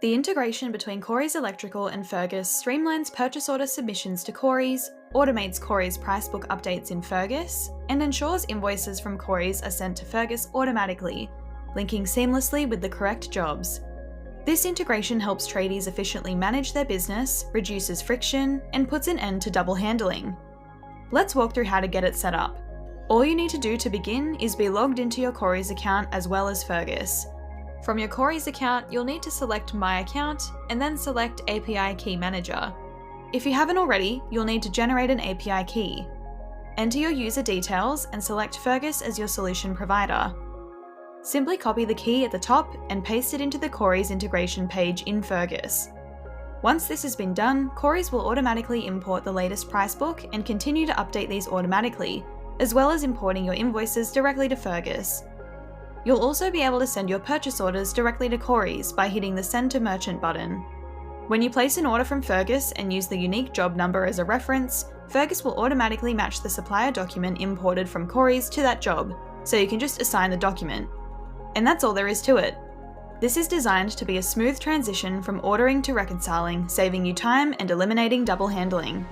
The integration between Corys Electrical and Fergus streamlines purchase order submissions to Corys, automates Corys pricebook updates in Fergus, and ensures invoices from Corys are sent to Fergus automatically, linking seamlessly with the correct jobs. This integration helps tradies efficiently manage their business, reduces friction, and puts an end to double handling. Let's walk through how to get it set up. All you need to do to begin is be logged into your Corys account as well as Fergus. From your Corys account, you'll need to select My Account and then select API Key Manager. If you haven't already, you'll need to generate an API key. Enter your user details and select Fergus as your solution provider. Simply copy the key at the top and paste it into the Corys integration page in Fergus. Once this has been done, Corys will automatically import the latest price book and continue to update these automatically, as well as importing your invoices directly to Fergus. You'll also be able to send your purchase orders directly to Corys by hitting the Send to Merchant button. When you place an order from Fergus and use the unique job number as a reference, Fergus will automatically match the supplier document imported from Corys to that job, so you can just assign the document. And that's all there is to it. This is designed to be a smooth transition from ordering to reconciling, saving you time and eliminating double handling.